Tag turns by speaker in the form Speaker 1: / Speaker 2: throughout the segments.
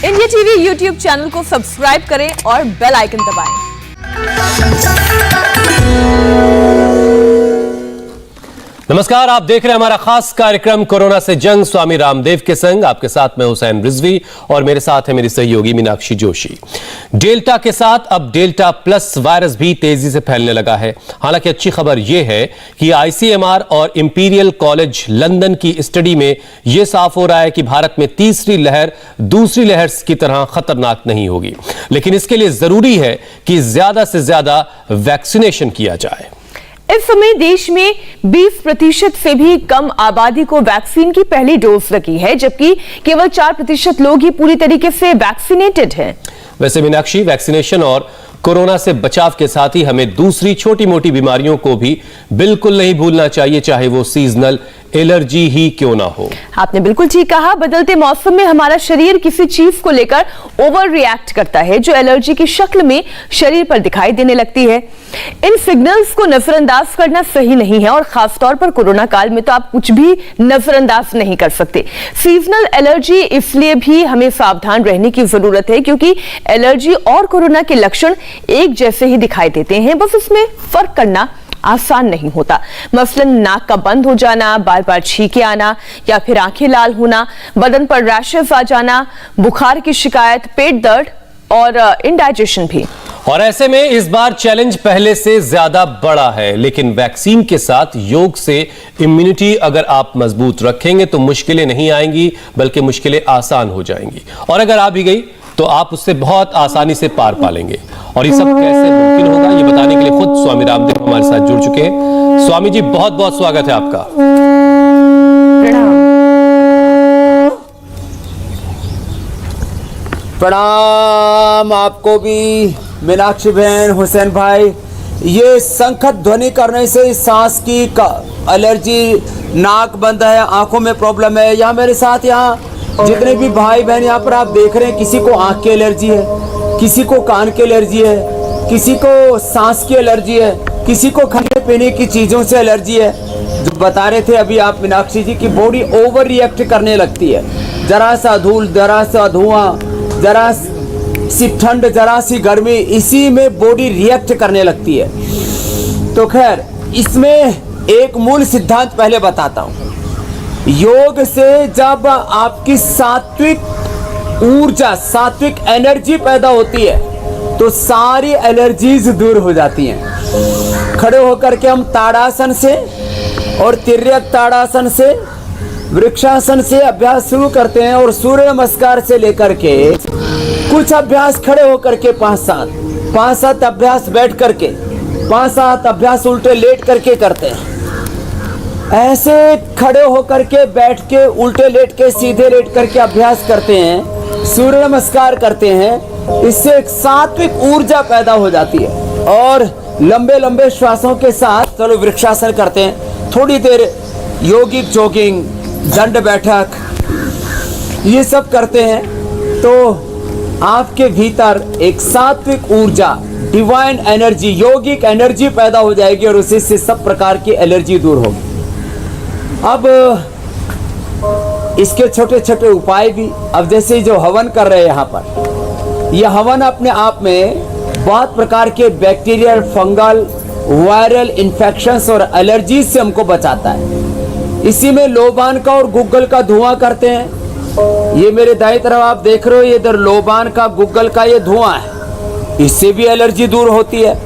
Speaker 1: India TV YouTube channel को subscribe करें और बेल आइकन दबाएं।
Speaker 2: नमस्कार, आप देख रहे हैं हमारा खास कार्यक्रम कोरोना से जंग स्वामी रामदेव के संग। आपके साथ मैं हुसैन रिजवी और मेरे साथ है मेरी सहयोगी मीनाक्षी जोशी। डेल्टा के साथ अब डेल्टा प्लस वायरस भी तेजी से फैलने लगा है। हालांकि अच्छी खबर यह है कि आईसीएमआर और इंपीरियल कॉलेज लंदन की स्टडी में यह साफ हो रहा है कि भारत में तीसरी लहर दूसरी लहर की तरह खतरनाक नहीं होगी, लेकिन इसके लिए जरूरी है कि ज्यादा से ज्यादा वैक्सीनेशन किया जाए।
Speaker 1: इस समय देश में 20% से भी कम आबादी को वैक्सीन की पहली डोज लगी है, जबकि केवल 4% लोग ही पूरी तरीके से वैक्सीनेटेड हैं।
Speaker 2: वैसे मीनाक्षी, वैक्सीनेशन और कोरोना से बचाव के साथ ही हमें दूसरी छोटी मोटी बीमारियों को भी बिल्कुल नहीं भूलना चाहिए, चाहे वो सीजनल एलर्जी ही क्यों ना हो।
Speaker 1: आपने बिल्कुल ठीक कहा। बदलते मौसम में हमारा शरीर किसी चीज को लेकर ओवर रिएक्ट करता है, जो एलर्जी की शक्ल में शरीर पर दिखाई देने लगती है। इन सिग्नल्स को नजरअंदाज करना सही नहीं है और खासतौर पर कोरोना काल में तो आप कुछ भी नजरअंदाज नहीं कर सकते। सीजनल एलर्जी इसलिए भी हमें सावधान रहने की जरूरत है क्योंकि एलर्जी और कोरोना के लक्षण एक जैसे ही दिखाई देते हैं, बस इसमें फर्क करना आसान नहीं होता। मसलन नाक का बंद हो जाना, बार बार छींके आना या फिर आंखें लाल होना, बदन पर रैशेस आ जाना, बुखार की शिकायत, पेट दर्द और इंडाइजेशन भी।
Speaker 2: और ऐसे में इस बार चैलेंज पहले से ज्यादा बड़ा है, लेकिन वैक्सीन के साथ योग से इम्यूनिटी अगर आप मजबूत रखेंगे तो मुश्किलें नहीं आएंगी, बल्कि मुश्किलें आसान हो जाएंगी। और अगर आ भी गई तो आप उससे बहुत आसानी से पार पा लेंगे। और ये सब कैसे मुमकिन होगा, ये बताने के लिए खुद स्वामी रामदेव हमारे साथ जुड़ चुके हैं। स्वामी जी, बहुत बहुत स्वागत है आपका।
Speaker 3: प्रणाम आपको भी मीनाक्षी बहन, हुसैन भाई। ये संखत ध्वनि करने से सांस की एलर्जी, नाक बंद है, आंखों में प्रॉब्लम है। यहाँ मेरे साथ यहाँ जितने भी भाई बहन यहाँ पर आप देख रहे हैं, किसी को आंख की एलर्जी है, किसी को कान की एलर्जी है, किसी को सांस की एलर्जी है, किसी को खाने पीने की चीज़ों से एलर्जी है। जो बता रहे थे अभी आप मीनाक्षी जी की बॉडी ओवर रिएक्ट करने लगती है। जरा सा धूल, जरा सा धुआं, जरा सी ठंड, जरा सी गर्मी, इसी में बॉडी रिएक्ट करने लगती है। तो खैर, इसमें एक मूल सिद्धांत पहले बताता हूँ। योग से जब आपकी सात्विक ऊर्जा, सात्विक एनर्जी पैदा होती है तो सारी एलर्जीज दूर हो जाती हैं। खड़े होकर के हम ताड़ासन से और तिर्यक ताड़ासन से, वृक्षासन से अभ्यास शुरू करते हैं और सूर्य नमस्कार से लेकर के कुछ अभ्यास खड़े होकर के 5-7 अभ्यास बैठ करके, 5-7 अभ्यास उल्टे लेट करके करते हैं। ऐसे खड़े होकर के, बैठ के, उल्टे लेट के, सीधे लेट करके अभ्यास करते हैं, सूर्य नमस्कार करते हैं। इससे एक सात्विक ऊर्जा पैदा हो जाती है। और लंबे लंबे श्वासों के साथ चलो वृक्षासन करते हैं, थोड़ी देर योगिक जॉगिंग, दंड बैठक, ये सब करते हैं तो आपके भीतर एक सात्विक ऊर्जा, डिवाइन एनर्जी, योगिक एनर्जी पैदा हो जाएगी और उसी से सब प्रकार की एलर्जी दूर होगी। अब इसके छोटे छोटे उपाय भी, अब जैसे जो हवन कर रहे हैं यहाँ पर, यह हवन अपने आप में बहुत प्रकार के बैक्टीरियल, फंगल, वायरल इन्फेक्शंस और एलर्जीज से हमको बचाता है। इसी में लोबान का और गुग्गल का धुआं करते हैं। ये मेरे दाएं तरफ आप देख रहे हो, ये इधर लोबान का, गुग्गल का ये धुआं है, इससे भी एलर्जी दूर होती है।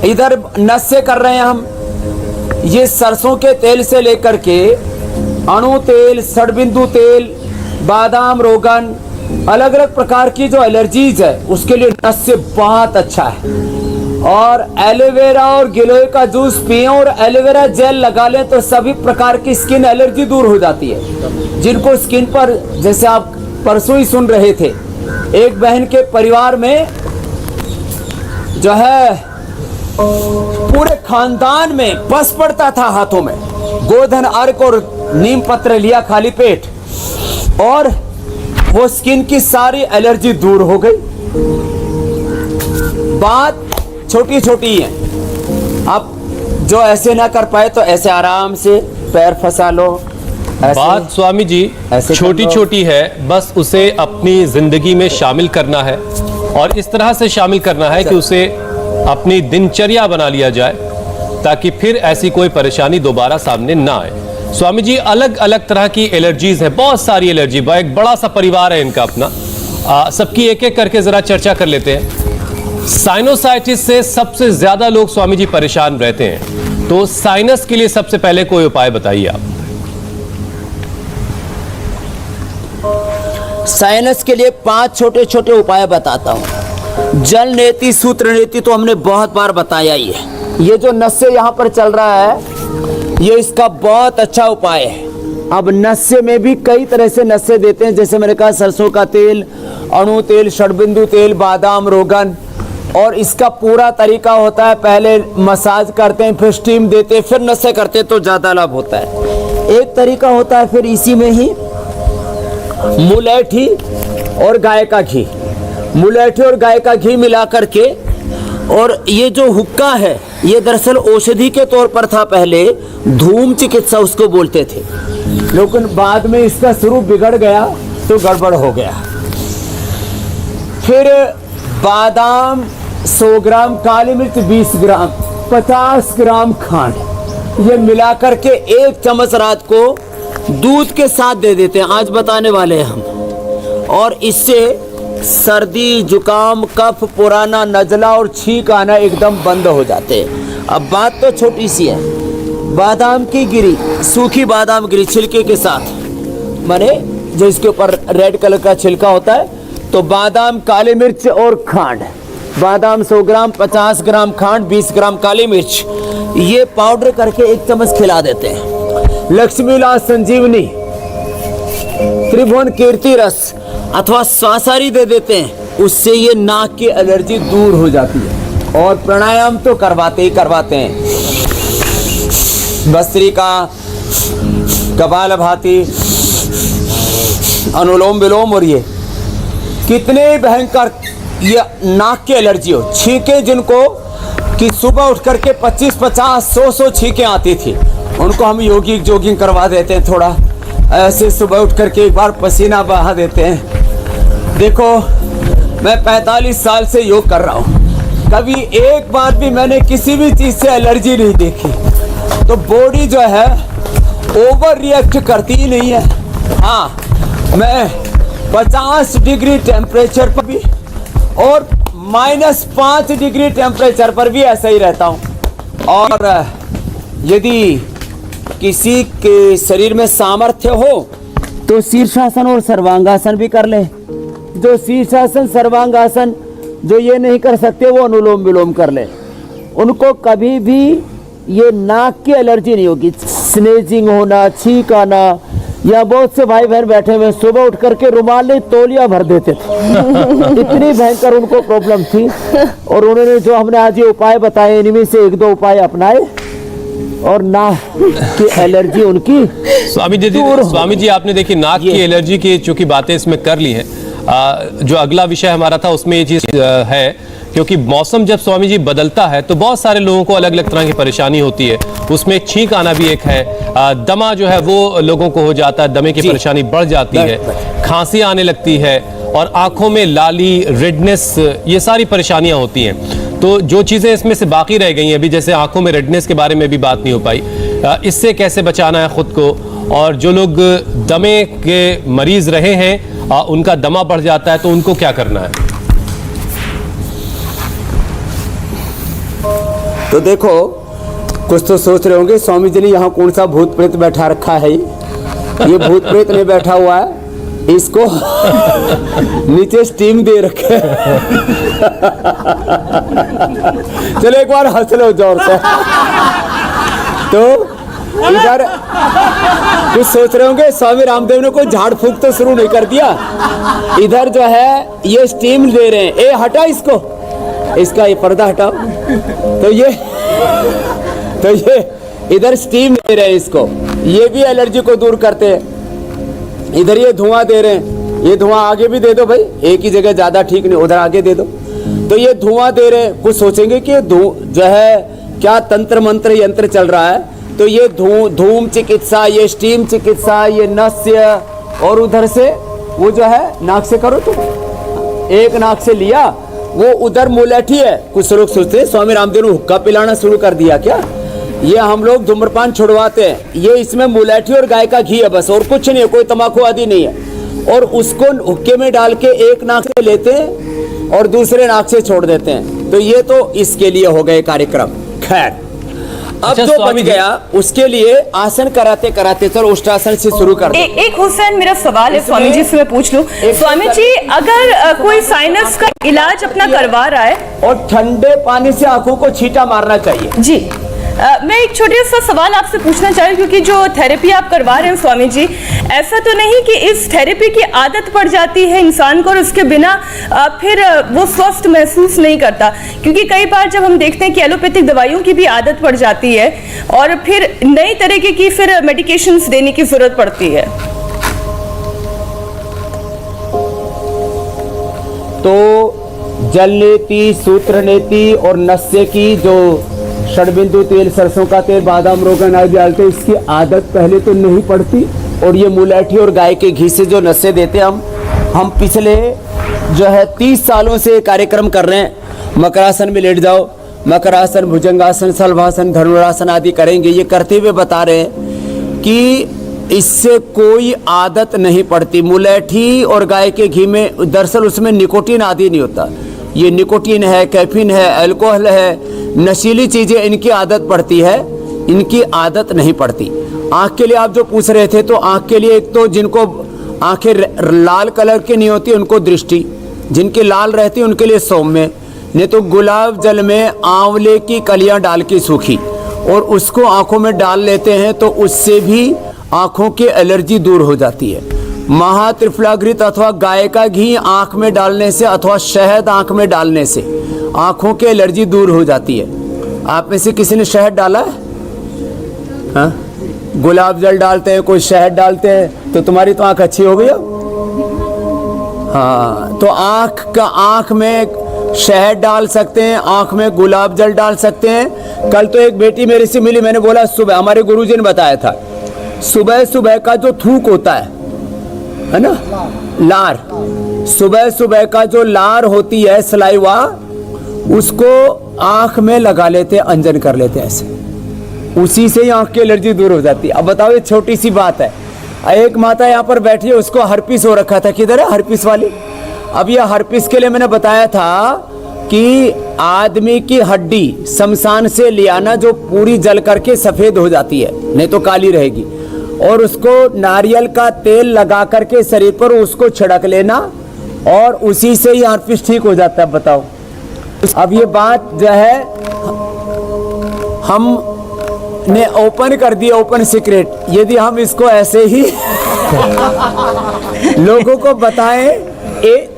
Speaker 3: इधर नस से कर रहे हैं हम, ये सरसों के तेल से लेकर के अणु तेल, षडबिंदु तेल, बादाम, रोगन, अलग अलग प्रकार की जो एलर्जीज है उसके लिए नस से बहुत अच्छा है। और एलोवेरा और गिलोय का जूस पिए और एलोवेरा जेल लगा लें तो सभी प्रकार की स्किन एलर्जी दूर हो जाती है। जिनको स्किन पर, जैसे आप परसों ही सुन रहे थे, एक बहन के परिवार में जो है पूरे खानदान में बस पड़ता था हाथों में, गोधन अर्क और नीम पत्र लिया खाली पेट और वो स्किन की सारी एलर्जी दूर हो गई। बात छोटी छोटी है, आप जो ऐसे ना कर पाए तो ऐसे आराम से पैर फंसा लो,
Speaker 2: बात स्वामी जी
Speaker 3: ऐसे
Speaker 2: छोटी
Speaker 3: कर लो।
Speaker 2: छोटी है, बस उसे अपनी जिंदगी में शामिल करना है और इस तरह से शामिल करना है कि उसे अपनी दिनचर्या बना लिया जाए ताकि फिर ऐसी कोई परेशानी दोबारा सामने ना आए। स्वामी जी अलग अलग तरह की एलर्जीज है, बहुत सारी एलर्जी, एक बड़ा सा परिवार है इनका अपना। सबकी एक एक करके जरा चर्चा कर लेते हैं। साइनोसाइटिस से सबसे ज्यादा लोग स्वामी जी परेशान रहते हैं, तो साइनस के लिए सबसे पहले कोई उपाय बताइए आप।
Speaker 3: साइनस के लिए 5 छोटे छोटे उपाय बताता हूँ। जल नेति सूत्र नेति तो हमने बहुत बार बताया ही है। ये जो नस्य यहाँ पर चल रहा है ये इसका बहुत अच्छा उपाय है। अब नस्य में भी कई तरह से नस्य देते हैं, जैसे मैंने कहा सरसों का तेल, अणु तेल, षडबिंदु तेल, बादाम, रोगन। और इसका पूरा तरीका होता है, पहले मसाज करते हैं, फिर स्टीम देते हैं, फिर नस्य करते हैं तो ज़्यादा लाभ होता है। एक तरीका होता है फिर इसी में ही मुलेठी और गाय का घी, मुलेठी और गाय का घी मिला करके। और ये जो हुक्का है ये दरअसल औषधि के तौर पर था, पहले धूम चिकित्सा उसको बोलते थे, लेकिन बाद में इसका स्वरूप बिगड़ गया तो गड़बड़ हो गया। फिर बादाम 100 ग्राम, काली मिर्च 20 ग्राम, 50 ग्राम खांड, ये मिला करके 1 चम्मच रात को दूध के साथ दे देते हैं, आज बताने वाले हैं हम। और इससे सर्दी, जुकाम, कफ, पुराना नजला और छींक आना एकदम बंद हो जाते हैं। अब बात तो छोटी सी है, बादाम की गिरी, सूखी बादाम गिरी छिलके के साथ, माने जो इसके ऊपर रेड कलर का छिलका होता है, तो बादाम, काली मिर्च और खांड, बादाम 100 ग्राम, 50 ग्राम खांड, 20 ग्राम काली मिर्च, ये पाउडर करके 1 चम्मच खिला देते हैं। लक्ष्मी लाल संजीवनी, त्रिभुवन कीर्ति रस अथवा स्वासारी दे देते हैं, उससे ये नाक की एलर्जी दूर हो जाती है। और प्राणायाम तो करवाते ही करवाते हैं, भस्त्रिका, कपालभाति, अनुलोम विलोम। और ये कितने भयंकर ये नाक की एलर्जी हो, छींके जिनको कि सुबह उठ करके 25, 50, 100 छींकें आती थी, उनको हम जोगिंग करवा देते हैं। थोड़ा ऐसे सुबह उठ करके एक बार पसीना बहा देते हैं। देखो मैं 45 साल से योग कर रहा हूँ, कभी एक बार भी मैंने किसी भी चीज़ से एलर्जी नहीं देखी। तो बॉडी जो है ओवर रिएक्ट करती ही नहीं है। हाँ, मैं 50 डिग्री टेम्परेचर पर भी और -5 डिग्री टेम्परेचर पर भी ऐसा ही रहता हूँ। और यदि किसी के शरीर में सामर्थ्य हो तो शीर्षासन और सर्वांगासन भी कर ले। जो शीर्षासन, सर्वांगासन जो ये नहीं कर सकते वो अनुलोम विलोम कर ले। उनको कभी भी ये नाक की एलर्जी नहीं होगी। स्नेजिंग होना, छींक आना, या बहुत से भाई बहन बैठे हुए सुबह उठ करके रुमाल नहीं तौलिया भर देते थे इतनी भयंकर उनको प्रॉब्लम थी। और उन्होंने जो हमने आज ये उपाय बताए, इनमें से 1-2 उपाय अपनाए और नाक की एलर्जी उनकी
Speaker 2: स्वामी जी आपने देखिए नाक की एलर्जी की चूंकि बातें इसमें कर ली है। जो अगला विषय हमारा था उसमें ये चीज है, क्योंकि मौसम जब स्वामी जी बदलता है तो बहुत सारे लोगों को अलग अलग तरह की परेशानी होती है, उसमें छींक आना भी एक है, दमा जो है वो लोगों को हो जाता है, दमे की परेशानी बढ़ जाती है, खांसी आने लगती है और आंखों में लाली, रेडनेस, ये सारी परेशानियां होती हैं। तो जो चीजें इसमें से बाकी रह गई हैं, अभी जैसे आंखों में रेडनेस के बारे में भी बात नहीं हो पाई, इससे कैसे बचाना है खुद को, और जो लोग दमे के मरीज रहे हैं उनका दमा बढ़ जाता है तो उनको क्या करना है?
Speaker 3: तो देखो, कुछ तो सोच रहे होंगे स्वामी जी ने यहाँ कौन सा भूत प्रेत बैठा रखा है। ये भूत प्रेत नहीं बैठा हुआ है, इसको नीचे स्टीम दे रखे। चलो एक बार हंस लो जोर से। तो इधर कुछ सोच रहे होंगे स्वामी रामदेव ने कोई झाड़ फूंक तो शुरू नहीं कर दिया। इधर जो है ये स्टीम दे रहे हैं। ए हटा इसको, इसका ये पर्दा हटाओ। तो ये इधर स्टीम दे रहे हैं इसको, ये भी एलर्जी को दूर करते हैं। इधर ये धुआं दे रहे हैं, ये धुआं आगे भी दे दो भाई, एक ही जगह ज्यादा ठीक नहीं, उधर आगे दे दो। तो ये धुआं दे रहे हैं। कुछ सोचेंगे कि जो है क्या तंत्र मंत्र यंत्र चल रहा है, तो ये धूम चिकित्सा, ये स्टीम चिकित्सा, ये नस्य, और उधर से वो जो है नाक से करो तुम, एक नाक से लिया, वो उधर मुलेठी है। कुछ लोग सोचते हैं स्वामी रामदेव ने हुक्का पिलाना शुरू कर दिया क्या? ये हम लोग धूम्रपान छुड़वाते हैं, ये इसमें मुलेठी और गाय का घी है बस, और कुछ नहीं है, कोई तंबाकू आदि नहीं है। और उसको हुक्के में डाल के एक नाक से लेते हैं और दूसरे नाक से छोड़ देते हैं। तो ये तो इसके लिए हो गए कार्यक्रम। खैर, अब
Speaker 2: अच्छा,
Speaker 3: जो बच
Speaker 2: स्वामी जी।
Speaker 3: गया उसके लिए आसन कराते कराते चलो उष्टासन से शुरू कर दो।
Speaker 1: एक हुसैन, मेरा सवाल है
Speaker 3: इसमें
Speaker 1: स्वामी जी से मैं पूछ लूं। स्वामी जी, अगर कोई साइनस का इलाज अपना करवा रहा है
Speaker 3: और ठंडे पानी से आंखों को छींटा मारना चाहिए।
Speaker 1: जी, मैं एक छोटा सा सवाल आपसे पूछना चाह रही हूँ, क्योंकि जो थेरेपी आप करवा रहे हैं स्वामी जी, ऐसा तो नहीं कि इस थेरेपी की आदत पड़ जाती है इंसान को और उसके बिना फिर वो स्वस्थ महसूस नहीं करता? क्योंकि कई बार जब हम देखते हैं कि एलोपैथिक दवाइयों की भी आदत पड़ जाती है और फिर नई तरीके की फिर मेडिकेशंस देने की जरूरत पड़ती है।
Speaker 3: तो जल नीति, सूत्र नीति और नस्य की जो षडबिंदु तेल, सरसों का तेल, बादाम, रोगन आदि डालते, इसकी आदत पहले तो नहीं पड़ती। और ये मुलेठी और गाय के घी से जो नस्य देते हम पिछले जो है 30 सालों से कार्यक्रम कर रहे हैं। मकरासन में लेट जाओ, मकरासन, भुजंगासन, शलभासन, धनुरासन आदि करेंगे। ये करते हुए बता रहे हैं कि इससे कोई आदत नहीं पड़ती। मुलेठी और गाय के घी में दरअसल उसमें निकोटीन आदि नहीं होता। ये निकोटीन है, कैफीन है, अल्कोहल है, नशीली चीजें, इनकी आदत पड़ती है, इनकी आदत नहीं पड़ती। आँख के लिए आप जो पूछ रहे थे, तो आँख के लिए एक तो जिनको आँखें लाल कलर की नहीं होती उनको दृष्टि, जिनकी लाल रहती उनके लिए सौम्य, नहीं तो गुलाब जल में आंवले की कलियां डाल के सूखी और उसको आंखों में डाल लेते हैं, तो उससे भी आंखों की एलर्जी दूर हो जाती है। महात्रिफलाघृत अथवा गाय का घी आंख में डालने से अथवा शहद आंख में डालने से आंखों की एलर्जी दूर हो जाती है। आप में से किसी ने शहद डाला है? हाँ? गुलाब जल डालते हैं, कोई शहद डालते हैं, तो तुम्हारी तो आंख अच्छी हो गई। हाँ, तो आंख में शहद डाल सकते हैं, आंख में गुलाब जल डाल सकते हैं। कल तो एक बेटी मेरे से मिली, मैंने बोला सुबह, हमारे गुरुजी ने बताया था, सुबह सुबह का जो थूक होता है ना, लार, सुबह सुबह का जो लार होती है, सलाइवा, उसको आंख में लगा लेते, अंजन कर लेते ऐसे, उसी से ही आंख की एलर्जी दूर हो जाती है। अब बताओ, ये छोटी सी बात है। एक माता यहाँ पर बैठी है, उसको हर्पिस हो रखा था। किधर है हर्पिस वाली? अब ये हर्पिस के लिए मैंने बताया था कि आदमी की हड्डी शमशान से ले आना, जो पूरी जल करके सफेद हो जाती है, नहीं तो काली रहेगी, और उसको नारियल का तेल लगा करके शरीर पर उसको छिड़क लेना और उसी से ही हर्पिस ठीक हो जाता है। बताओ, अब ये बात जो है हमने ओपन कर दी, ओपन सीक्रेट। यदि हम इसको ऐसे ही लोगों को बताएं,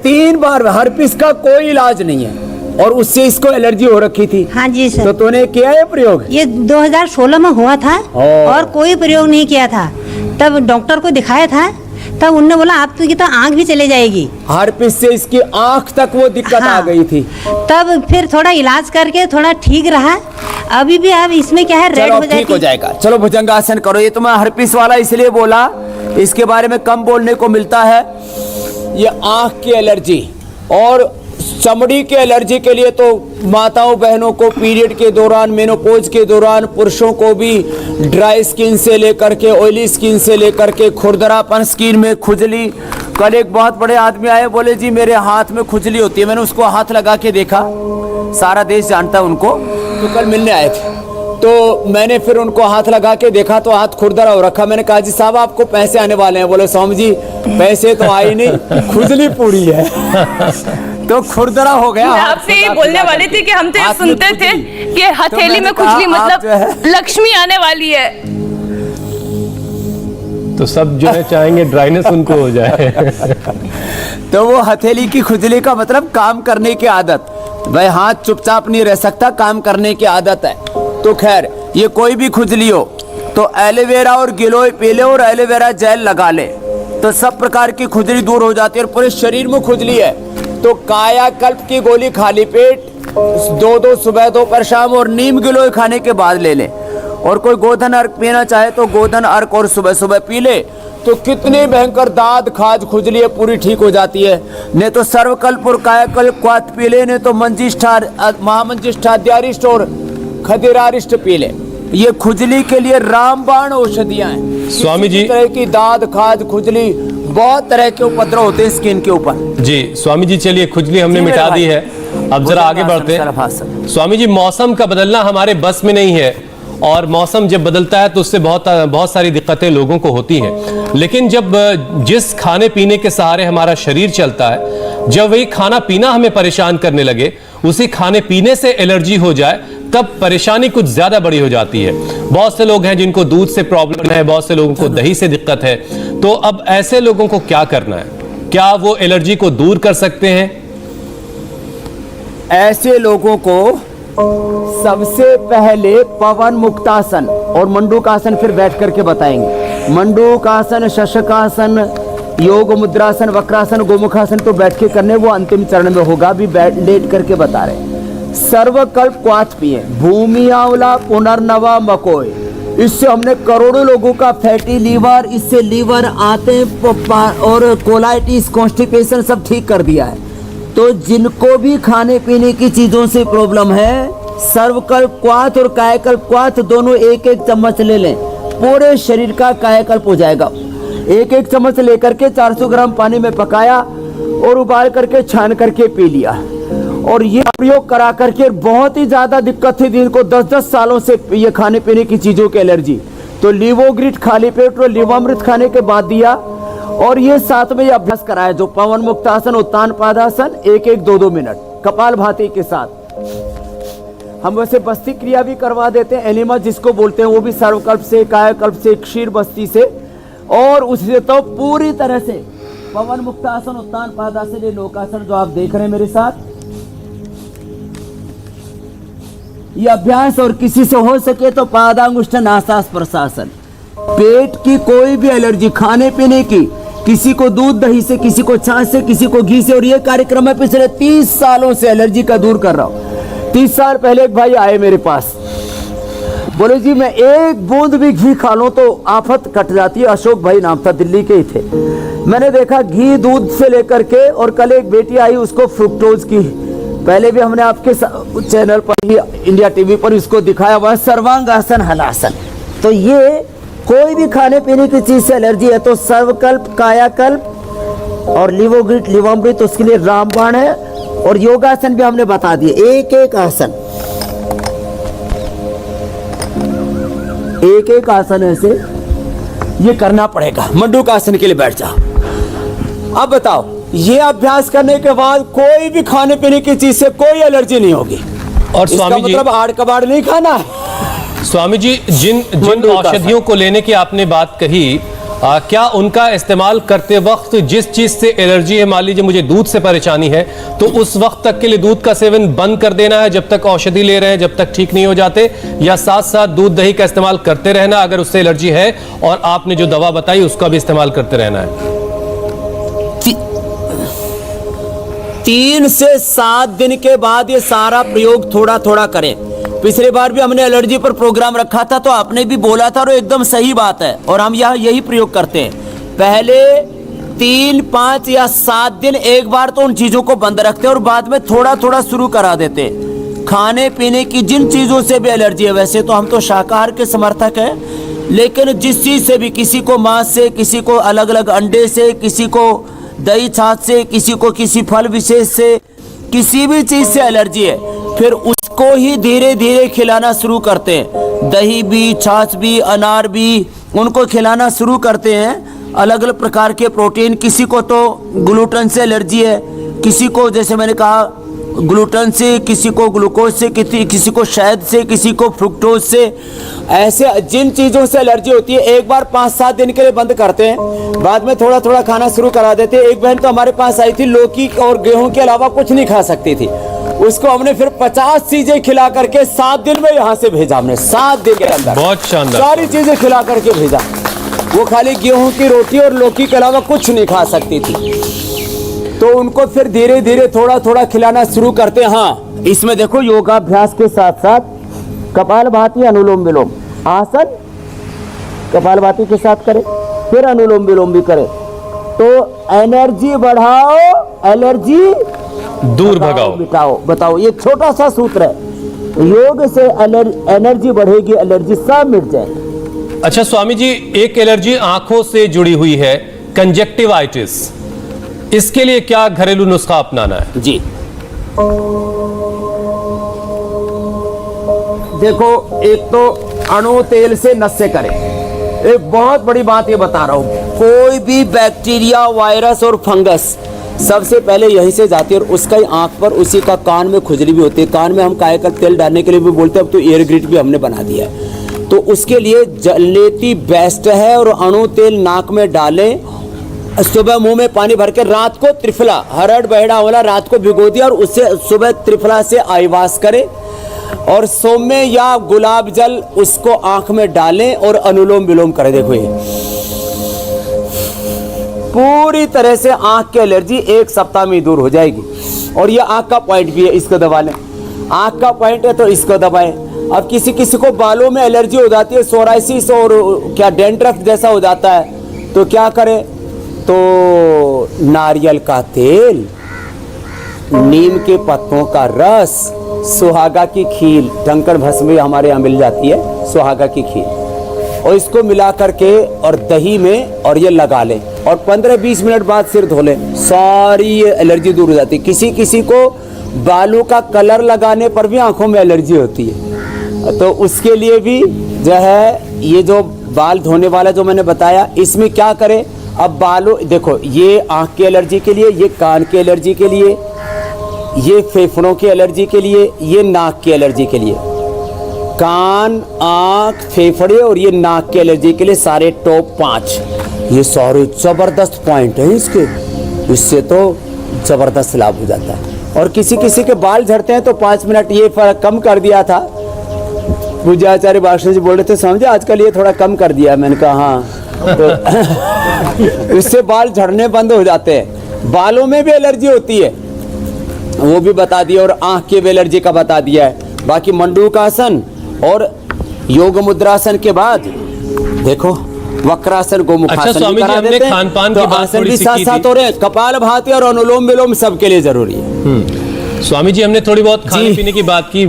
Speaker 3: 3 बार हर्पिस का कोई इलाज नहीं है और उससे इसको एलर्जी हो रखी थी।
Speaker 4: हाँ जी सर।
Speaker 3: तो तूने किया है प्रयोग?
Speaker 4: ये 2016 में हुआ था और कोई प्रयोग नहीं किया था। तब डॉक्टर को दिखाया था, तब उन्होंने बोला आपकी तो आंख भी चले जाएगी।
Speaker 3: हर्पिस से इसकी आंख तक वो दिक्कत आ गई थी।
Speaker 4: तब फिर थोड़ा इलाज करके थोड़ा ठीक रहा। अभी भी अब इसमें क्या है, रेड हो जाती है।
Speaker 3: ठीक हो जाएगा। चलो भुजंगासन करो। ये तो मैं हर्पिस वाला इसलिए बोला, इसके बारे में कम बोलने को मिलता है। ये आंख की एलर्जी और चमड़ी के एलर्जी के लिए तो माताओं बहनों को पीरियड के दौरान, मेनोपॉज के दौरान, पुरुषों को भी ड्राई स्किन से लेकर के ऑयली स्किन से लेकर के खुरदरापन, स्किन में खुजली। कल एक बहुत बड़े आदमी आए, बोले जी मेरे हाथ में खुजली होती है। मैंने उसको हाथ लगा के देखा, सारा देश जानता है उनको, तो कल मिलने आए थे। तो मैंने फिर उनको हाथ लगा के देखा तो हाथ खुरदरा हो रखा। मैंने कहा जी साहब आपको पैसे आने वाले हैं। बोले स्वामी जी पैसे तो आए नहीं, खुजली पूरी है। तो खुरदरा हो गया।
Speaker 1: आपसे ये बोलने वाले थे कि हम तो ये सुनते थे कि हथेली में खुजली मतलब लक्ष्मी आने वाली है।
Speaker 2: तो सब जो है चाहेंगे ड्राइनेस उनको हो जाए।
Speaker 3: तो वो हथेली की खुजली का मतलब काम करने की आदत। भाई हाथ चुपचाप नहीं रह सकता, काम करने की आदत है। तो खैर ये कोई भी खुजली हो तो एलोवेरा और गिलोय पी ले और एलोवेरा जेल लगा ले, तो सब प्रकार की खुजली दूर हो जाती है। और पूरे शरीर में खुजली है तो कायाकल्प की गोली खाली पेट 2 सुबह 2 शाम और नीम गिलोय खाने के बाद ले लें। और कोई गोधन अर्क पीना चाहे तो गोधन अर्क और सुबह सुबह पी ले तो कितनी भयंकर दाद खाज खुजली है पूरी ठीक हो जाती है। नहीं तो सर्वकल्प और कायाकल्प क्वाथ पी ले, नहीं तो महामंजिष्ठाद्यारिष्ट और खदिरारिष्ट पी ले। ये खुजली के लिए रामबाण औषधियां हैं।
Speaker 2: स्वामी जी,
Speaker 3: तरह की दाद खाज खुजली बहुत तरह के उपद्रव होते हैं स्किन के ऊपर।
Speaker 2: जी स्वामी जी, चलिए खुजली हमने मिटा दी है, अब जरा आगे बढ़ते हैं। स्वामी जी, मौसम का बदलना हमारे बस में नहीं है और मौसम जब बदलता है तो उससे बहुत सारी दिक्कतें लोगों को होती हैं। लेकिन जब जिस खाने पीने के सहारे हमारा शरीर चलता है, जब वही खाना पीना हमें परेशान करने लगे, उसी खाने पीने से एलर्जी हो जाए, तब परेशानी कुछ ज्यादा बड़ी हो जाती है। बहुत से लोग हैं जिनको दूध से प्रॉब्लम है, बहुत से लोगों को दही से दिक्कत है। तो अब ऐसे लोगों को क्या करना है? क्या वो एलर्जी को दूर कर सकते हैं?
Speaker 3: ऐसे लोगों को सबसे पहले पवन मुक्तासन और मंडूकासन फिर बैठ करके बताएंगे। मंडूकासन, शशकासन, योग मुद्रासन, वक्रासन, गोमुखासन तो बैठ के करने, वो अंतिम चरण में होगा, अभी लेट करके बता रहे। सर्वकल्प क्वाथ पिए, भूमि आंवला, पुनर्नवा, मकोय, इससे हमने करोड़ों लोगों का फैटी लीवर, इससे लीवर आते और कोलाइटिस, कॉन्स्टिपेशन सब ठीक कर दिया है। तो जिनको भी खाने पीने की चीजों से प्रॉब्लम है, सर्वकल्प क्वाथ और कायाकल्प क्वाथ दोनों एक एक चम्मच ले लें, पूरे शरीर का कायाकल्प हो जाएगा। एक एक चम्मच लेकर के 400 ग्राम पानी में पकाया और उबाल करके छान करके पी लिया। और ये प्रयोग करा करके बहुत ही ज्यादा दिक्कत थी जिनको 10-10 सालों से ये खाने पीने की चीजों की एलर्जी, तो लिवोग्रिट खाली पेट और लिवामृत खाने के बाद दिया। और ये साथ में ये अभ्यास कराया जो पवन मुक्तासन, उत्तान पादासन, 1-1, 2-2 मिनट कपाल भाती के साथ। हम वैसे बस्ती क्रिया भी करवा देते हैं, एनिमा जिसको बोलते हैं, वो भी सर्वकल्प से, कायाकल्प से, क्षीर बस्ती से, और उससे तो पूरी तरह से पवन मुक्तासन, उत्तान पादासन, ये लोकासन जो आप देख रहे हैं मेरे साथ, ये अभ्यास। और किसी से हो सके तो पादांगुष्ठ नासास प्रशासन। पेट की कोई भी एलर्जी, खाने पीने की, किसी को दूध दही से, किसी को छाछ से, किसी को घी से, और ये कार्यक्रम मैं पिछले 30 सालों से एलर्जी का दूर कर रहा हूँ। 30 साल पहले एक भाई आए मेरे पास, बोले जी मैं एक बूंद भी घी खा लूं तो आफत कट जाती है। अशोक भाई नाम था, दिल्ली के ही थे। मैंने देखा घी दूध से लेकर के, और कल एक बेटी आई उसको फ्रुक्टोज की, पहले भी हमने आपके चैनल पर ही इंडिया टीवी पर इसको दिखाया हुआ, सर्वांगासन, हलासन। तो ये कोई भी खाने पीने की चीज से एलर्जी है तो सर्वकल्प, कायाकल्प और लिवोग्रिट, लिवामृत उसके लिए रामबाण है। और योगासन भी हमने बता दिए, एक एक आसन, एक एक आसन ऐसे ये करना पड़ेगा। मंडूकासन के लिए बैठ जाओ। अब बताओ, ये अभ्यास करने के बाद कोई भी खाने पीने की चीज से कोई एलर्जी नहीं होगी।
Speaker 2: और स्वामी जी,
Speaker 3: मतलब आड़ कबाड़ नहीं खाना है।
Speaker 2: स्वामी जी, जिन औषधियों को लेने की आपने बात कही, क्या उनका इस्तेमाल करते वक्त जिस चीज से एलर्जी है, मान लीजिए मुझे दूध से परेशानी है, तो उस वक्त तक के लिए दूध का सेवन बंद कर देना है जब तक औषधि ले रहे हैं, जब तक ठीक नहीं हो जाते, या साथ साथ दूध दही का इस्तेमाल करते रहना अगर उससे एलर्जी है, और आपने जो दवा बताई उसका भी इस्तेमाल करते रहना है?
Speaker 3: 3 से 7 दिन के बाद ये सारा प्रयोग थोड़ा थोड़ा करें। पिछली बार भी हमने एलर्जी पर प्रोग्राम रखा था तो आपने भी बोला था, और एकदम सही बात है, और हम यहाँ यही प्रयोग करते हैं। पहले 3, 5 या 7 दिन एक बार तो उन चीजों को बंद रखते हैं और बाद में थोड़ा थोड़ा शुरू करा देते हैं। खाने पीने की जिन चीजों से भी एलर्जी है, वैसे तो हम तो शाकाहार के समर्थक हैं, लेकिन जिस चीज से भी, किसी को मांस से, किसी को अलग अलग अंडे से, किसी को दही छाछ से, किसी को किसी फल विशेष से, किसी भी चीज से एलर्जी है, फिर उसको ही धीरे धीरे खिलाना शुरू करते हैं। दही भी, छाछ भी, अनार भी, उनको खिलाना शुरू करते हैं। अलग अलग प्रकार के प्रोटीन, किसी को तो ग्लूटेन से एलर्जी है, किसी को जैसे मैंने कहा ग्लूटेन से, किसी को ग्लूकोज से, किसी को शहद से, किसी को फ्रुक्टोज से। ऐसे जिन चीज़ों से एलर्जी होती है एक बार 5-7 दिन के लिए बंद करते हैं, बाद में थोड़ा थोड़ा खाना शुरू करा देते हैं। एक बहन तो हमारे पास आई थी, लौकी और गेहूं के अलावा कुछ नहीं खा सकती थी, उसको हमने फिर 50 चीजें खिला करके 7 दिन में यहाँ से भेजा। हमने 7 दिन के अंदर
Speaker 2: बहुत शानदार
Speaker 3: सारी चीजें खिला करके भेजा। वो खाली गेहूं की रोटी और लौकी के अलावा कुछ नहीं खा सकती थी। तो उनको फिर धीरे धीरे थोड़ा थोड़ा खिलाना शुरू करते हैं। हाँ, इसमें देखो योगाभ्यास के साथ साथ कपालभाति, अनुलोम विलोम, आसन कपालभाति के साथ करें, फिर अनुलोम विलोम भी करें, तो एनर्जी बढ़ाओ, एलर्जी
Speaker 2: दूर भगाओ।
Speaker 3: मिटाओ। बताओ, ये छोटा सा सूत्र है, योग से एनर्जी बढ़ेगी, एलर्जी सब मिट जाएगी।
Speaker 2: अच्छा स्वामी जी, एक एलर्जी आंखों से जुड़ी हुई है, कंजक्टिवाइटिस, इसके लिए क्या घरेलू नुस्खा अपनाना है?
Speaker 3: जी देखो, एक तो अणु तेल से नस्से करें। एक बहुत बड़ी बात ये बता रहा हूं, कोई भी बैक्टीरिया, वायरस और फंगस सबसे पहले यहीं से जाती है, और उसका ही आंख पर, उसी का कान में खुजली भी होती है। कान में हम कायाकल्प तेल डालने के लिए भी बोलते हैं, अब तो एयर ग्रिड भी हमने बना दिया है। तो उसके लिए जलेती बेस्ट है, और अणु तेल नाक में डालें, सुबह मुंह में पानी भर के, रात को त्रिफला, हरड़ बहेड़ा वाला रात को भिगो दिया, और उससे सुबह त्रिफला से आईवास करें, और सौम्य या गुलाब जल उसको आंख में डालें और अनुलोम विलोम करें। देखो, ये पूरी तरह से आंख की एलर्जी 1 सप्ताह में दूर हो जाएगी। और ये आंख का पॉइंट भी है, इसको दबा लें। आंख का पॉइंट है तो इसको दबाएं। अब किसी किसी को बालों में एलर्जी हो जाती है, सोराइसिस और क्या डैंड्रफ जैसा हो जाता है, तो क्या करें? तो नारियल का तेल, नीम के पत्तों का रस, सुहागा की खील, टंकण भस्म में हमारे यहाँ मिल जाती है, सुहागा की खील, और इसको मिला करके और दही में, और ये लगा लें, और 15-20 मिनट बाद सिर धो लें, सारी ये एलर्जी दूर हो जाती है। किसी किसी को बालों का कलर लगाने पर भी आंखों में एलर्जी होती है, तो उसके लिए भी जो है ये जो बाल धोने वाला जो मैंने बताया, इसमें क्या करें? अब बालों, देखो, ये आंख की एलर्जी के लिए, ये कान की एलर्जी के लिए, ये फेफड़ों की एलर्जी के लिए, ये नाक की एलर्जी के लिए, कान, आंख, फेफड़े और ये नाक की एलर्जी के लिए सारे टॉप 5, ये सारे जबरदस्त पॉइंट हैं इसके, इससे तो जबरदस्त लाभ हो जाता है। और किसी किसी के बाल झड़ते हैं तो 5 मिनट ये फर्क कम कर दिया था। पूज्याचार्य भाषण जी बोल रहे थे, समझे आजकल ये थोड़ा कम कर दिया। मैंने कहा हाँ, तो इससे बाल झड़ने बंद हो जाते हैं। बालों में भी एलर्जी होती है, वो भी बता दिया, और आंख की भी एलर्जी का बता दिया है। बाकी मंडूकासन और योग मुद्रासन के बाद देखो वक्रासन, गोमुखासन।
Speaker 2: अच्छा स्वामी जी, हमने खान-पान की बात थोड़ी सी की थी।
Speaker 3: हो रहे, कपालभाति और अनुलोम विलोम सबके लिए जरूरी है।
Speaker 2: स्वामी जी, हमने थोड़ी बहुत खाने पीने की बात की।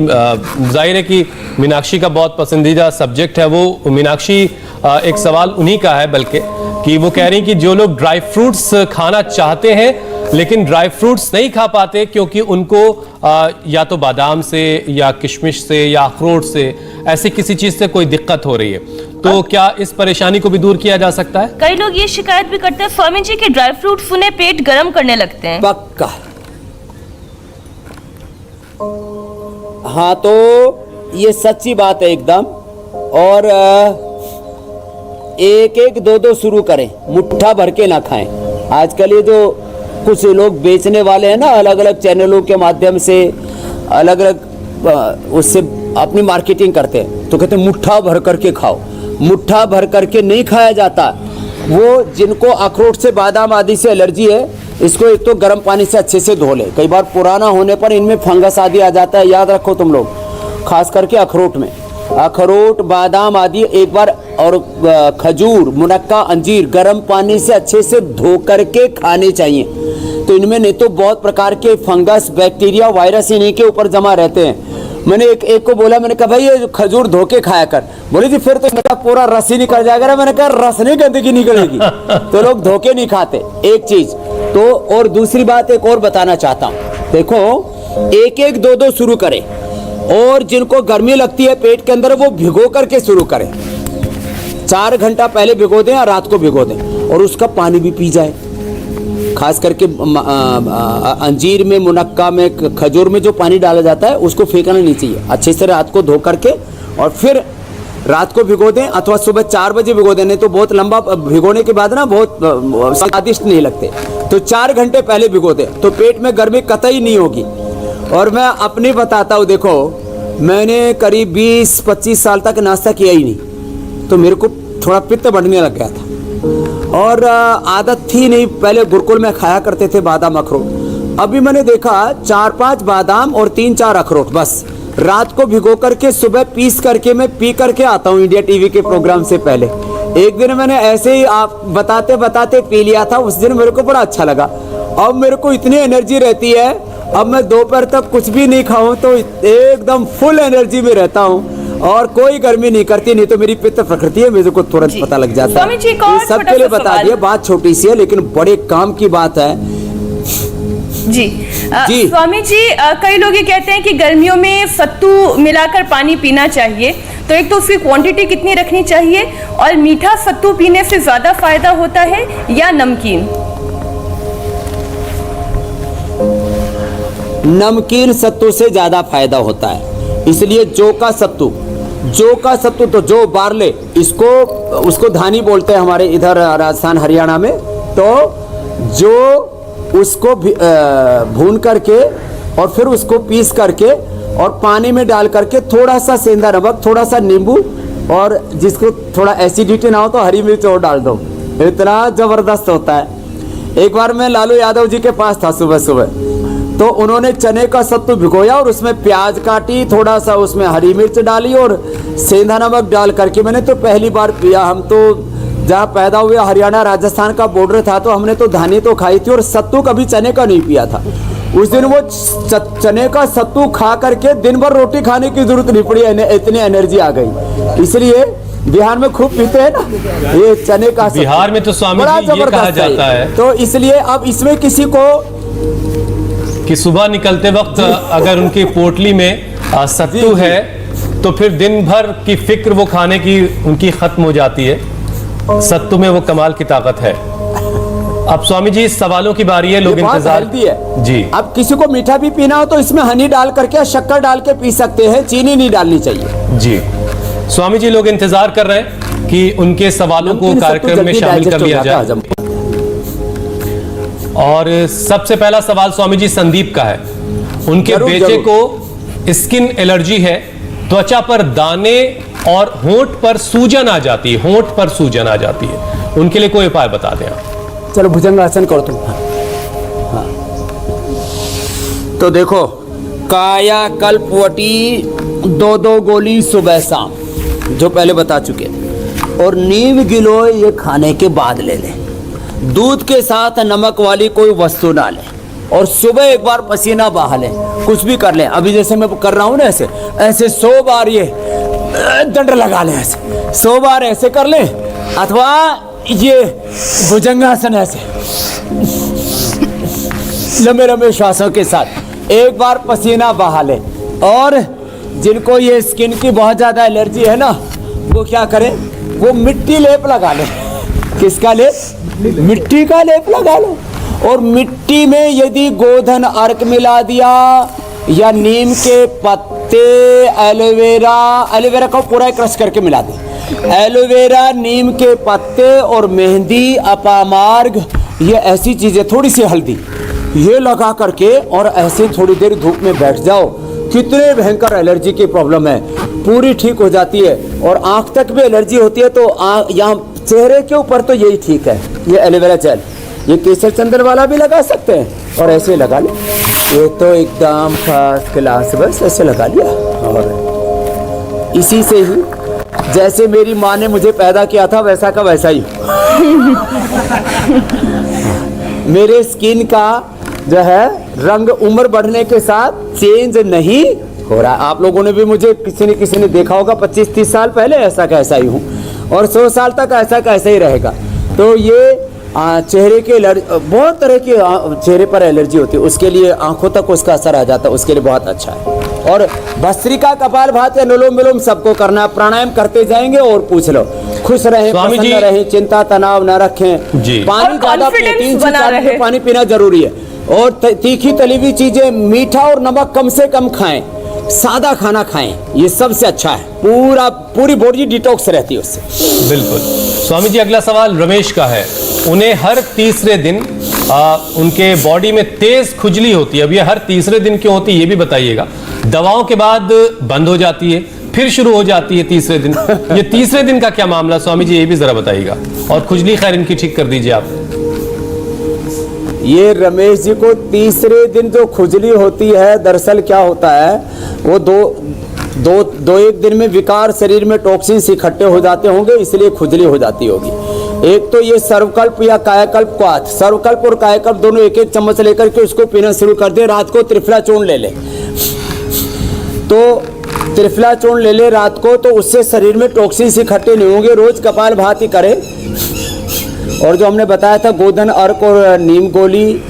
Speaker 2: जाहिर है कि मीनाक्षी का बहुत पसंदीदा सब्जेक्ट है वो। मीनाक्षी, एक सवाल उन्हीं का है बल्कि, कि वो कह रही कि जो लोग ड्राई फ्रूट्स खाना चाहते हैं लेकिन ड्राई फ्रूट्स नहीं खा पाते क्योंकि उनको या तो बादाम से या किशमिश से या अखरोट से, ऐसी किसी चीज से कोई दिक्कत हो रही है, तो क्या इस परेशानी को भी दूर किया जा सकता है?
Speaker 5: कई लोग ये शिकायत भी करते हैं स्वामी जी के ड्राई फ्रूट्स उन्हें पेट गर्म करने लगते हैं।
Speaker 3: पक्का। हाँ, तो ये सच्ची बात है एकदम। और 1-1, 2-2 शुरू करें, मुट्ठा भर के ना खाएं। आजकल ये जो कुछ लोग बेचने वाले हैं ना, अलग अलग चैनलों के माध्यम से अलग अलग उससे अपनी मार्केटिंग करते हैं, तो कहते हैं मुट्ठा भर करके खाओ। मुट्ठा भर करके नहीं खाया जाता। वो जिनको अखरोट से, बादाम आदि से एलर्जी है, इसको एक तो गर्म पानी से अच्छे से धो ले। कई बार पुराना होने पर इनमें फंगस आदि आ जाता है, याद रखो तुम लोग, खास करके अखरोट में। अखरोट, बादाम आदि एक बार, और खजूर, मुनक्का, अंजीर गर्म पानी से अच्छे से धो करके खाने चाहिए। तो इनमें नहीं तो बहुत प्रकार के फंगस, बैक्टीरिया, वायरस इन्हीं के ऊपर जमा रहते हैं। मैंने एक को बोला, मैंने कहा भाई ये खजूर धो के खाया कर। बोले जी फिर तो मेरा पूरा रस ही निकल जाएगा। मैंने कहा रस नहीं, गंदगी निकलेगी। तो लोग धोके नहीं खाते, एक चीज तो। और दूसरी बात एक और बताना चाहता हूँ, देखो 1-1, 2-2 शुरू करें, और जिनको गर्मी लगती है पेट के अंदर वो भिगो करके शुरू करें। 4 घंटा पहले भिगो दें या रात को भिगो दें, और उसका पानी भी पी जाए। खास करके अंजीर में, मुनक्का में, खजूर में जो पानी डाला जाता है उसको फेंकना नहीं चाहिए। अच्छे से रात को धो करके और फिर रात को भिगो दें, अथवा सुबह 4 बजे भिगो दें। नहीं तो बहुत लंबा भिगोने के बाद ना बहुत स्वादिष्ट नहीं लगते। तो 4 घंटे पहले भिगो दें तो पेट में गर्मी कतई नहीं होगी। और मैं अपनी बताता हूँ, देखो मैंने करीब 20-25 साल तक नाश्ता किया ही नहीं, तो मेरे को थोड़ा पित्त बढ़ने लग गया था, और आदत थी नहीं। पहले गुरुकुल में खाया करते थे बादाम, अखरोट। अभी मैंने देखा 4-5 बादाम और 3-4 अखरोट, बस रात को भिगो करके सुबह पीस करके मैं पी करके आता हूँ इंडिया टीवी के प्रोग्राम से पहले। एक दिन मैंने ऐसे ही आप बताते बताते पी लिया था, उस दिन मेरे को बड़ा अच्छा लगा। अब मेरे को इतनी एनर्जी रहती है, अब मैं दोपहर तक कुछ भी नहीं खाऊं तो एकदम फुल एनर्जी में रहता हूं और कोई गर्मी नहीं करती। नहीं तो मेरी पित्त प्रकृति है, मेरे को तुरंत पता लग जाता
Speaker 5: स्वामी जी,
Speaker 3: है।
Speaker 5: एक और
Speaker 3: ये सबके
Speaker 5: छोटा
Speaker 3: लिए
Speaker 5: सा
Speaker 3: बता
Speaker 5: सवाल।
Speaker 3: दिया, बात छोटी सी है लेकिन बड़े काम की बात है।
Speaker 5: जी
Speaker 3: जी।
Speaker 5: स्वामी जी, कई लोग ये कहते हैं कि गर्मियों में सत्तू मिलाकर पानी पीना चाहिए, तो एक तो उसकी क्वांटिटी कितनी रखनी चाहिए और मीठा सत्तू पीने से ज्यादा फायदा होता है या नमकीन?
Speaker 3: नमकीन सत्तू से ज्यादा फायदा होता है, इसलिए जौ का सत्तू तो जौ बारले, इसको उसको धानी बोलते हैं हमारे इधर राजस्थान हरियाणा में। तो जो उसको भून करके और फिर उसको पीस करके और पानी में डाल करके थोड़ा सा सेंधा नमक, थोड़ा सा नींबू और जिसको थोड़ा एसिडिटी ना हो तो हरी मिर्च और डाल दो, इतना जबरदस्त होता है। एक बार मैं लालू यादव जी के पास था सुबह सुबह, तो उन्होंने चने का सत्तू भिगोया और उसमें प्याज काटी, थोड़ा सा उसमें हरी मिर्च डाली और सेंधा नमक डाल करके मैंने तो पहली बार पिया। हम तो जहाँ पैदा हुए हरियाणा राजस्थान का बॉर्डर था, तो हमने तो धानी तो खाई थी और सत्तू कभी चने का नहीं पिया था। उस दिन वो चने का सत्तू खा करके दिन भर रोटी खाने की जरूरत नहीं पड़ी, इतनी एनर्जी आ गई। इसलिए बिहार में खूब पीते हैं ना ये चने का सत्तू।
Speaker 2: बिहार में तो स्वामी
Speaker 3: बड़ा
Speaker 2: जी ये कहा
Speaker 3: जबरदस्त
Speaker 2: जाता है
Speaker 3: तो इसलिए अब इसमें किसी को
Speaker 2: कि सुबह निकलते वक्त अगर उनकी पोटली में सत्तू है तो फिर दिन भर की फिक्र वो खाने की उनकी खत्म हो जाती है। सत्तू में वो कमाल की ताकत है। अब स्वामी जी सवालों की बारी है, लोग
Speaker 3: ये बहुत
Speaker 2: इंतजार
Speaker 3: हेल्दी है
Speaker 2: जी।
Speaker 3: अब किसी को मीठा भी पीना हो तो इसमें हनी डाल करके, शक्कर डाल के पी सकते हैं, चीनी नहीं डालनी चाहिए
Speaker 2: जी स्वामी जी, लोग इंतजार कर रहे हैं कि उनके सवालों को
Speaker 3: नमकीन सत्तू
Speaker 2: कार्यक्रम में
Speaker 3: जल्दी
Speaker 2: शामिल कर
Speaker 3: digest हो
Speaker 2: लिया
Speaker 3: जाता है,
Speaker 2: जाए।
Speaker 3: हजम।
Speaker 2: और सबसे पहला सवाल स्वामी जी संदीप का है। उनके
Speaker 3: जरूर,
Speaker 2: बेटे
Speaker 3: जरूर।
Speaker 2: को स्किन एलर्जी है, त्वचा पर दाने और होंठ पर सूजन आ जाती है, होंठ पर सूजन आ जाती है। उनके लिए कोई उपाय बता दें आप।
Speaker 3: चलो भुजंगासन करो तुम। हाँ। तो देखो, काया कल्पवटी 2-2 गोली सुबह शाम, जो पहले बता चुके, और नीम गिलोय ये खाने के बाद ले लें। दूध के साथ नमक वाली कोई वस्तु ना लें और सुबह एक बार पसीना बहा लें, कुछ भी कर लें। अभी जैसे मैं कर रहा हूं ना, ऐसे ऐसे 100 बार ये दंड लगा लें, ऐसे 100 बार ऐसे कर लें, अथवा ये भुजंगासन ऐसे लंबे लंबे श्वासों के साथ एक बार पसीना बहा लें। और जिनको ये स्किन की बहुत ज्यादा एलर्जी है ना, वो क्या करें, वो मिट्टी लेप लगा लें। किसका लेप? मिट्टी का लेप लगा लो। और मिट्टी में यदि गोधन अर्क मिला दिया या नीम के पत्ते, एलोवेरा को पूरा क्रश करके मिला दें। एलोवेरा, नीम के पत्ते और मेहंदी, अपामार्ग, ये ऐसी चीजें, थोड़ी सी हल्दी, ये लगा करके और ऐसे थोड़ी देर धूप में बैठ जाओ। कितने भयंकर एलर्जी की प्रॉब्लम है, पूरी ठीक हो जाती है। और आंख तक भी एलर्जी होती है तो यहाँ चेहरे के ऊपर तो यही ठीक है, ये एलोवेरा जेल। ये केसर चंदन वाला भी लगा सकते हैं और ऐसे लगा ले, ये तो एकदम फर्स्ट क्लास, बस ऐसे लगा लिया। और इसी से ही जैसे मेरी माँ ने मुझे पैदा किया था वैसा का वैसा ही मेरे स्किन का जो है रंग उम्र बढ़ने के साथ चेंज नहीं हो रहा। आप लोगों ने भी मुझे किसी ने देखा होगा 25-30 साल पहले ऐसा कैसा ही हूँ और 100 साल तक ऐसा कैसा ही रहेगा। तो ये चेहरे के बहुत तरह के चेहरे पर एलर्जी होती है, उसके लिए आंखों तक उसका असर आ जाता है, उसके लिए बहुत अच्छा है। और भस्त्रिका, कपालभाति, अनुलोम विलोम सबको करना, प्राणायाम करते जाएंगे। और पूछ लो, खुश रहें, प्रसन्न रहें, चिंता तनाव न रखें, पानी ज्यादा पिए, 3 से 4 लीटर पानी पीना जरूरी है। और तीखी तली हुई चीजें, मीठा और नमक कम से कम खाएं, सादा खाना खाएं, ये सबसे अच्छा है। पूरी बॉडी डिटॉक्स रहती है उससे।
Speaker 2: बिल्कुल। स्वामी जी अगला सवाल रमेश का है। उन्हें हर तीसरे दिन उनके बॉडी में तेज खुजली होती है। अब ये हर तीसरे दिन क्यों होती है ये भी बताइएगा। दवाओं के बाद बंद हो जाती है, फिर शुरू हो जाती है तीसरे दिन। ये तीसरे दिन का क्या मामला स्वामी जी, ये भी जरा बताइएगा। और खुजली खैर इनकी ठीक कर दीजिए आप।
Speaker 3: ये रमेश जी को तीसरे दिन जो खुजली होती है, दरअसल क्या होता है, वो दो एक दिन में विकार शरीर में टॉक्सिन्स इकट्ठे हो जाते होंगे, इसलिए खुजली हो जाती होगी। एक तो ये सर्वकल्प या कायाकल्प क्वाथ, सर्वकल्प और कायाकल्प दोनों एक एक चम्मच लेकर के उसको पीना शुरू कर दे। रात को त्रिफला चूर्ण ले ले, तो त्रिफला चूर्ण ले ले रात को, तो उससे शरीर में टॉक्सिन्स इकट्ठे नहीं होंगे। रोज कपालभाति करे, और जो हमने बताया था गोधन अर्क और नीम गोली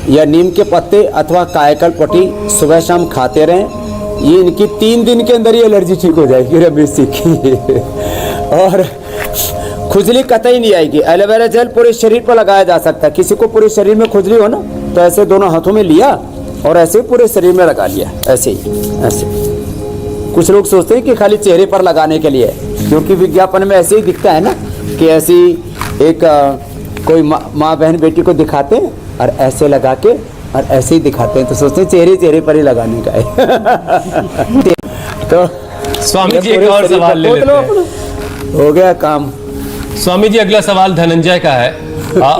Speaker 3: या नीम के पत्ते अथवा कायकल्प पट्टी सुबह शाम खाते रहें। ये इनकी 3 दिन के अंदर ही एलर्जी ठीक हो जाएगी रमेश जी की और खुजली कतई नहीं आएगी। एलोवेरा जेल पूरे शरीर पर लगाया जा सकता है। किसी को पूरे शरीर में खुजली हो ना, तो ऐसे दोनों हाथों में लिया और ऐसे पूरे शरीर में लगा लिया, ऐसे ही ऐसे। कुछ लोग सोचते हैं कि खाली चेहरे पर लगाने के लिए, क्योंकि विज्ञापन में ऐसे ही दिखता है ना कि ऐसी एक कोई माँ बहन बेटी को दिखाते हैं और ऐसे लगा के और ऐसे ही दिखाते हैं, तो सोचते हैं चेहरे पर ही लगाने का है तो
Speaker 2: स्वामी जी एक और सवाल ले लेते हैं।
Speaker 3: हो गया काम।
Speaker 2: स्वामी जी अगला सवाल धनंजय का है।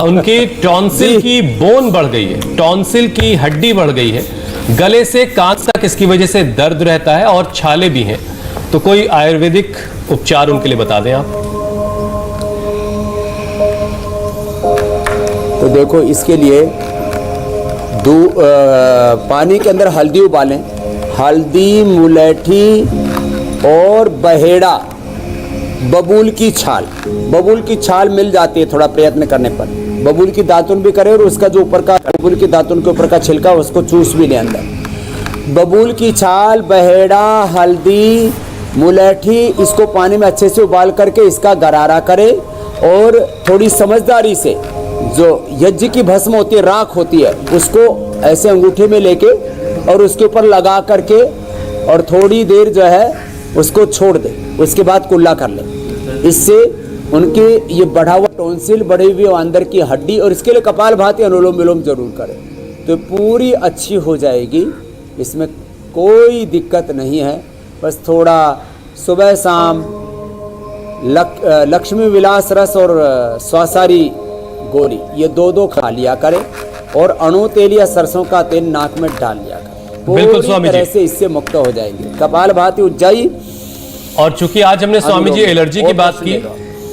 Speaker 2: उनकी टॉन्सिल की बोन बढ़ गई है, टॉन्सिल की हड्डी बढ़ गई है, गले से कान तक इसकी वजह से दर्द रहता है और छाले भी हैं, तो कोई आयुर्वेदिक उपचार उनके लिए बता दें आप।
Speaker 3: तो देखो, इसके लिए पानी के अंदर हल्दी उबालें, हल्दी, मुलैठी और बहेड़ा, बबूल की छाल मिल जाती है थोड़ा प्रयत्न करने पर। बबूल की दातुन भी करें और उसका जो ऊपर का बबूल की दातुन के ऊपर का छिलका उसको चूस भी ले अंदर। बबूल की छाल, बहेड़ा, हल्दी, मुलैठी, इसको पानी में अच्छे से उबाल करके इसका गरारा करें और थोड़ी समझदारी से जो यज्ञ की भस्म होती है, राख होती है, उसको ऐसे अंगूठे में लेके और उसके ऊपर लगा करके और थोड़ी देर जो है उसको छोड़ दे, उसके बाद कुल्ला कर ले। इससे उनके ये बढ़ा हुआ टॉन्सिल, बढ़ी हुई अंदर की हड्डी, और इसके लिए कपालभाति अनुलोम विलोम जरूर करें, तो पूरी अच्छी हो जाएगी। इसमें कोई दिक्कत नहीं है। बस थोड़ा सुबह शाम लक्ष्मी विलास रस और स्वासारी गोली ये 2-2 खा लिया करें, और अणु तेल या सरसों का तेल नाक में डाल लिया करें।
Speaker 2: बिल्कुल स्वामी जी,
Speaker 3: से इससे मुक्त हो जाएंगे। कपालभाति उज्जाई।
Speaker 2: और चूंकि आज हमने स्वामी जी एलर्जी की बात की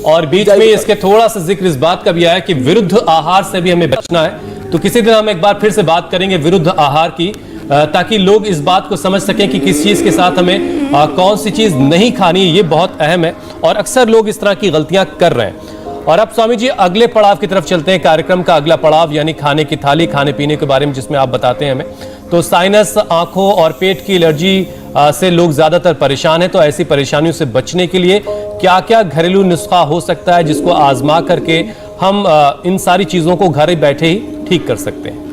Speaker 2: और बीच में इसके थोड़ा सा जिक्र इस बात का भी आया कि विरुद्ध आहार से भी हमें बचना है, तो किसी दिन हम एक बार फिर से बात करेंगे विरुद्ध आहार की, ताकि लोग इस बात को समझ सकें कि किस चीज के साथ हमें कौन सी चीज नहीं खानी है। ये बहुत अहम है और अक्सर लोग इस तरह की गलतियां कर रहे हैं। और अब स्वामी जी अगले पड़ाव की तरफ चलते हैं। कार्यक्रम का अगला पड़ाव यानी खाने की थाली, खाने पीने के बारे में जिसमें आप बताते हैं हमें। तो साइनस, आंखों और पेट की एलर्जी से लोग ज्यादातर परेशान हैं, तो ऐसी परेशानियों से बचने के लिए क्या क्या घरेलू नुस्खा हो सकता है जिसको आजमा करके हम इन सारी चीजों को घर बैठे ही ठीक कर सकते हैं?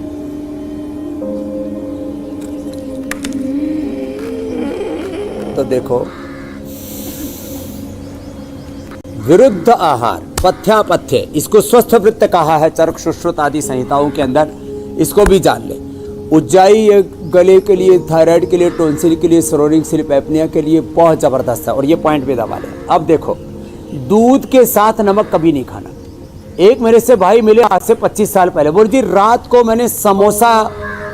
Speaker 3: तो देखो, विरुद्ध आहार, पथ्यापथ्य, इसको स्वस्थ वृत्त कहा है चरक सुश्रुत आदि संहिताओं के अंदर, इसको भी जान ले। उज्जाई ये गले के लिए, थायराइड के लिए, टॉन्सिल के लिए, सरोरिंग स्लीप एपनिया के लिए बहुत ज़बरदस्त है, और ये पॉइंट पे दबा ले। अब देखो, दूध के साथ नमक कभी नहीं खाना। एक मेरे से भाई मिले आज से 25 साल पहले, बोल जी रात को मैंने समोसा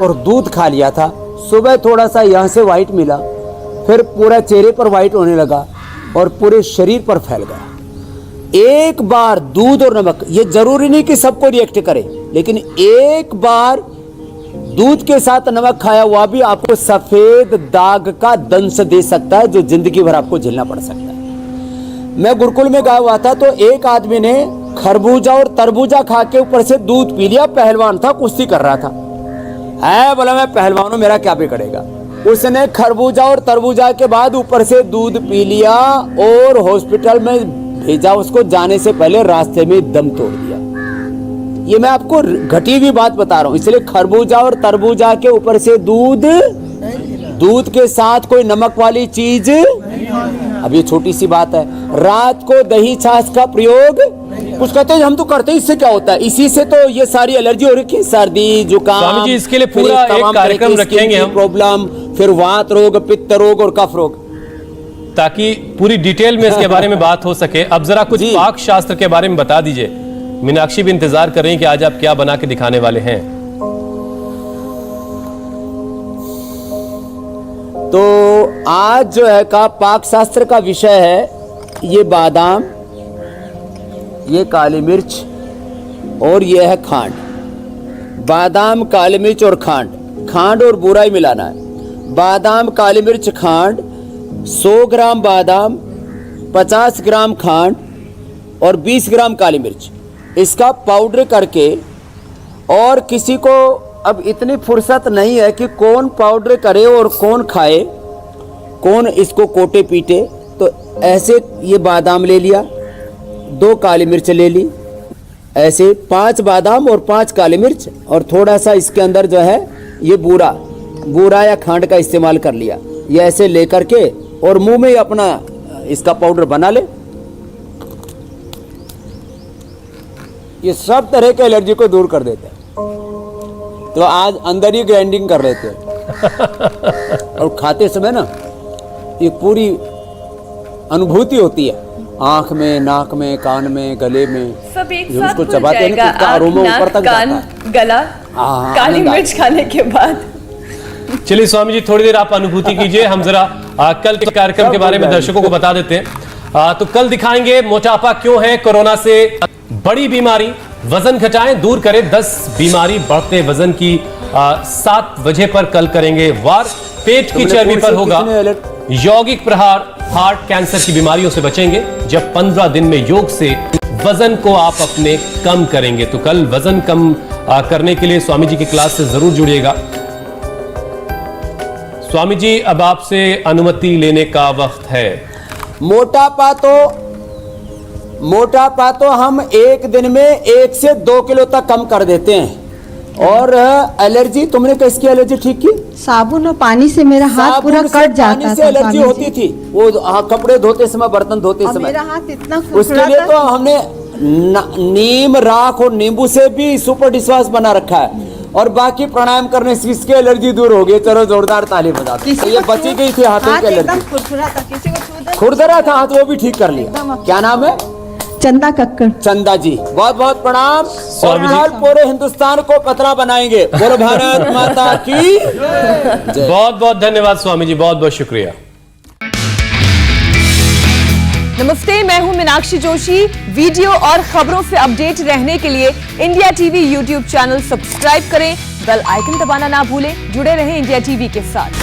Speaker 3: और दूध खा लिया था, सुबह थोड़ा सा यहाँ से वाइट मिला, फिर पूरा चेहरे पर वाइट होने लगा और पूरे शरीर पर फैल गया। एक बार दूध और नमक, ये जरूरी नहीं कि सबको रिएक्ट करे, लेकिन एक बार दूध के साथ नमक खाया हुआ भी आपको सफेद दाग का दंश दे सकता है, जो जिंदगी भर आपको झेलना पड़ सकता है। मैं गुरुकुल में गया हुआ था, तो एक आदमी ने खरबूजा और तरबूजा खा के ऊपर से दूध पी लिया। पहलवान था, कुश्ती कर रहा था, है बोला मैं पहलवान हूं, मेरा क्या बिगड़ेगा। उसने खरबूजा और तरबूजा के बाद ऊपर से दूध पी लिया और हॉस्पिटल में भेजा। उसको जाने से पहले रास्ते में दम तोड़ दिया। ये मैं आपको घटी हुई बात बता रहा हूं। इसलिए खरबूजा और तरबूजा के ऊपर से दूध, दूध के साथ कोई नमक वाली चीज, अब ये छोटी सी बात है। रात को दही छाछ का प्रयोग, कुछ कहते हैं हम तो करते हैं, इससे क्या होता है? इसी से तो ये सारी एलर्जी हो रही है, सर्दी, जुकाम।
Speaker 2: स्वामी जी इसके लिए पूरा एक कार्यक्रम रखेंगे हम,
Speaker 3: प्रॉब्लम, फिर वात रोग, पित्त रोग और कफ रोग,
Speaker 2: ताकि पूरी डिटेल में इसके बारे में बात हो सके। अब जरा कुछ पाक शास्त्र के बारे में बता दीजिए। मीनाक्षी भी इंतजार कर रही हैं कि आज आप क्या बना के दिखाने वाले हैं।
Speaker 3: आज जो है का पाक शास्त्र का विषय है ये बादाम, ये काली मिर्च और ये है खांड। बादाम, काली मिर्च और खांड और बूरा ही मिलाना है। बादाम, काली मिर्च, खांड, 100 ग्राम बादाम, 50 ग्राम खांड और 20 ग्राम काली मिर्च, इसका पाउडर करके, और किसी को अब इतनी फुर्सत नहीं है कि कौन पाउडर करे और कौन खाए, कौन इसको कोटे पीटे, तो ऐसे ये बादाम ले लिया, 2 काली मिर्च ले ली, ऐसे 5 बादाम और 5 काली मिर्च और थोड़ा सा इसके अंदर जो है ये बूरा या खांड का इस्तेमाल कर लिया। ये ऐसे लेकर के और मुंह में ही अपना इसका पाउडर बना ले। ये सब तरह के एलर्जी को दूर कर देते हैं। तो आज अंदर ही ग्राइंडिंग कर लेते हैं और खाते समय ना ये पूरी अनुभूति होती है, आंख में, नाक में, कान में, गले में,
Speaker 5: सब एक
Speaker 3: जो
Speaker 5: साथ
Speaker 3: उसको
Speaker 5: खुल
Speaker 3: चबाते हैं ना,
Speaker 5: जाएगा।
Speaker 3: तो उसका अरोमा
Speaker 5: आँख,
Speaker 3: ऊपर तक
Speaker 5: कान,
Speaker 3: जाता है।
Speaker 5: गला,
Speaker 3: हाँ,
Speaker 5: काली
Speaker 3: आनंद
Speaker 5: मिर्च खाने के बाद।
Speaker 2: चलिए स्वामी जी, थोड़ी देर आप अनुभूति कीजिए, हम जरा कल के कार्यक्रम के बारे में दर्शकों को बता देते हैं। तो कल दिखाएंगे मोटापा क्यों है कोरोना से बड़ी बीमारी, वजन घटाएं, दूर करें 10 बीमारी, बढ़ते वजन की 7 वजह पर कल करेंगे वार। पेट की चर्बी पर होगा यौगिक प्रहार, हार्ट कैंसर की बीमारियों से बचेंगे जब 15 दिन में योग से वजन को आप अपने कम करेंगे। तो कल वजन कम करने के लिए स्वामी जी की क्लास से जरूर जुड़िएगा। स्वामी जी, अब आपसे अनुमति लेने का वक्त है।
Speaker 3: मोटापा तो हम एक दिन में 1 से 2 किलो तक कम कर देते हैं। और एलर्जी, तुमने किसकी एलर्जी ठीक की?
Speaker 6: साबुन और पानी से मेरा हाथ पूरा कट जाता
Speaker 3: पानी
Speaker 6: था।
Speaker 3: से एलर्जी होती थी, वो कपड़े धोते समय, बर्तन धोते समय।
Speaker 6: मेरा हाथ इतना
Speaker 3: उसके
Speaker 6: फुरफुरा
Speaker 3: लिए
Speaker 6: था।
Speaker 3: तो हमने नीम, राख और नींबू से भी सुपर डिशवाश बना रखा है। और बाकी प्राणायाम करने से इसकी एलर्जी दूर हो गई। चलो जोरदार ताली बजाते हैं। ये बची गई थी हाथों की
Speaker 6: हाथ एकदम
Speaker 3: एलर्जी,
Speaker 6: फुरफुरा था, किसी को छू दे।
Speaker 3: खुरदरा था हाथ, वो भी ठीक कर लिया। क्या नाम है?
Speaker 6: चंदा कक्कड़।
Speaker 3: चंदा जी, बहुत बहुत प्रणाम। और
Speaker 2: स्वामी जी।
Speaker 3: कल पूरे हिंदुस्तान को पतला बनाएंगे। बोलो भारत माता की जय।
Speaker 2: बहुत बहुत धन्यवाद स्वामी जी, बहुत बहुत शुक्रिया।
Speaker 1: नमस्ते, मैं हूं मीनाक्षी जोशी। वीडियो और खबरों से अपडेट रहने के लिए India TV YouTube channel subscribe करें, बेल आइकन दबाना ना भूलें। जुड़े रहें इंडिया टीवी के साथ।